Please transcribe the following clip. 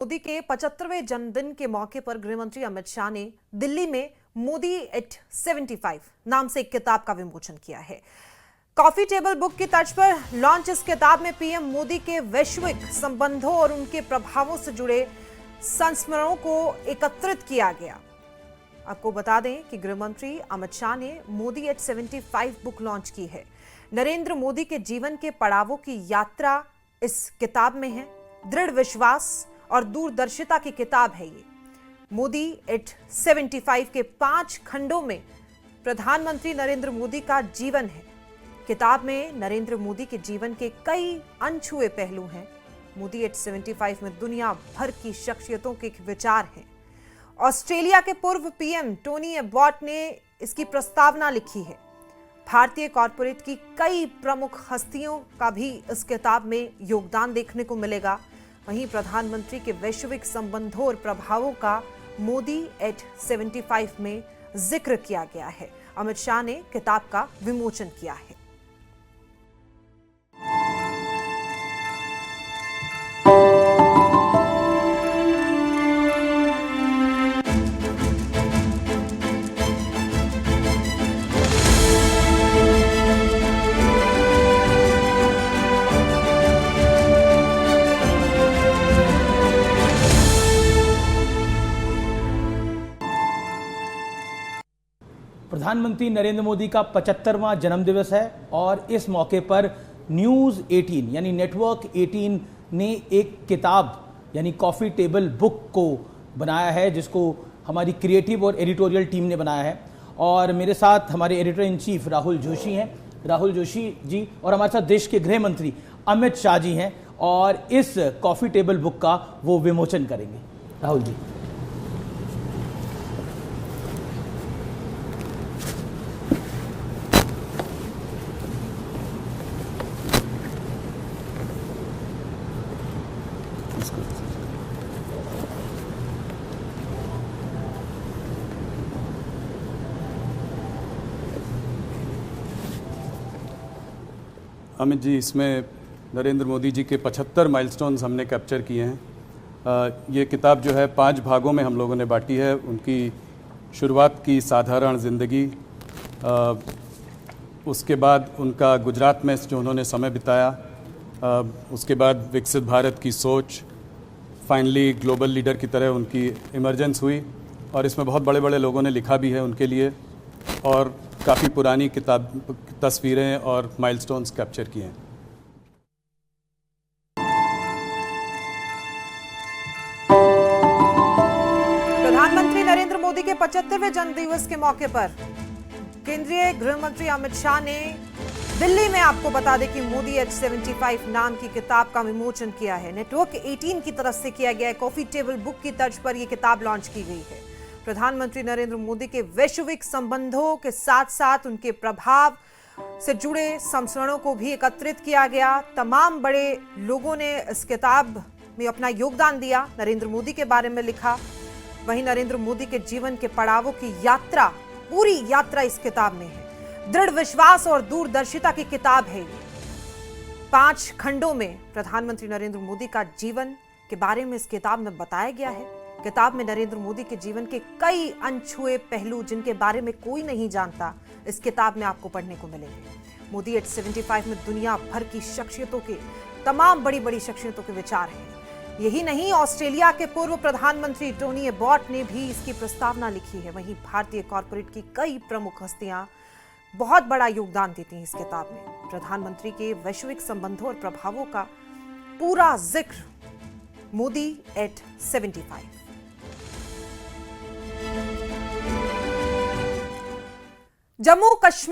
मोदी के 75वें जन्मदिन के मौके पर गृहमंत्री अमित शाह ने दिल्ली में मोदी एट 75 नाम से एक किताब का विमोचन किया है। कॉफी टेबल बुक की तर्ज पर लॉन्च इस किताब में पीएम मोदी के वैश्विक संबंधों और उनके प्रभावों से जुड़े संस्मरणों को एकत्रित किया गया। आपको बता दें कि गृहमंत्री अमित शाह ने मोदी एट 75 बुक लॉन्च की है। नरेंद्र मोदी के जीवन के पड़ावों की यात्रा इस किताब में है। दृढ़ विश्वास और दूरदर्शिता की किताब है ये। मोदी एट 75 के 5 खंडों में प्रधानमंत्री नरेंद्र मोदी का जीवन है। किताब में नरेंद्र मोदी के जीवन के कई अनछुए पहलू हैं। मोदी एट 75 में दुनिया भर की शख्सियतों के विचार हैं। ऑस्ट्रेलिया के पूर्व पीएम टोनी एबॉट ने इसकी प्रस्तावना लिखी है। भारतीय कॉरपोरेट की कई प्रमुख हस्तियों का भी इस किताब में योगदान देखने को मिलेगा। वहीं प्रधानमंत्री के वैश्विक संबंधों और प्रभावों का मोदी एट 75 में जिक्र किया गया है। अमित शाह ने किताब का विमोचन किया है। प्रधानमंत्री नरेंद्र मोदी का 75वां जन्मदिवस है और इस मौके पर न्यूज़ 18 यानी नेटवर्क 18 ने एक किताब यानी कॉफ़ी टेबल बुक को बनाया है, जिसको हमारी क्रिएटिव और एडिटोरियल टीम ने बनाया है। और मेरे साथ हमारे editor in chief Rahul Joshi हैं। राहुल जोशी जी और हमारे साथ देश के गृह मंत्री अमित शाह जी हैं और इस कॉफ़ी टेबल बुक का वो विमोचन करेंगे। राहुल जी। अमित जी, इसमें नरेंद्र मोदी जी के 75 माइलस्टोन्स हमने कैप्चर किए हैं। ये किताब जो है 5 भागों में हम लोगों ने बांटी है। उनकी शुरुआत की साधारण ज़िंदगी, उसके बाद उनका गुजरात में जो उन्होंने समय बिताया, उसके बाद विकसित भारत की सोच, फाइनली ग्लोबल लीडर की तरह उनकी इमरजेंस हुई। और इसमें बहुत बड़े बड़े लोगों ने लिखा भी है उनके लिए, और काफ़ी पुरानी किताब तस्वीरें और माइलस्टोन्स कैप्चर किए हैं। प्रधानमंत्री नरेंद्र मोदी के 75वें जन्मदिवस के मौके पर केंद्रीय गृह मंत्री अमित शाह ने दिल्ली में, आपको बता दें कि मोदी एट 75 नाम की किताब का विमोचन किया है। नेटवर्क 18 की तरफ से किया गया है। कॉफी टेबल बुक की तर्ज पर यह किताब लॉन्च की गई है। प्रधानमंत्री नरेंद्र मोदी के वैश्विक संबंधों के साथ साथ उनके प्रभाव से जुड़े संस्मरणों को भी एकत्रित किया गया। तमाम बड़े लोगों ने इस किताब में अपना योगदान दिया, नरेंद्र मोदी के बारे में लिखा। वहीं नरेंद्र मोदी के जीवन के पड़ावों की यात्रा, पूरी यात्रा इस किताब में है। दृढ़ विश्वास और दूरदर्शिता की किताब है ये। 5 खंडों में प्रधानमंत्री नरेंद्र मोदी का जीवन के बारे में इस किताब में बताया गया है। किताब में नरेंद्र मोदी के जीवन के कई अनछुए पहलू, जिनके बारे में कोई नहीं जानता, इस किताब में आपको पढ़ने को मिलेंगे। मोदी एट 75 में दुनिया भर की शख्सियतों के, तमाम बड़ी बड़ी शख्सियतों के विचार हैं। यही नहीं, ऑस्ट्रेलिया के पूर्व प्रधानमंत्री टोनी एबॉट ने भी इसकी प्रस्तावना लिखी है। वहीं भारतीय कॉरपोरेट की कई प्रमुख हस्तियां बहुत बड़ा योगदान देती हैं इस किताब में। प्रधानमंत्री के वैश्विक संबंधों और प्रभावों का पूरा जिक्र मोदी एट 75। जम्मू कश्मीर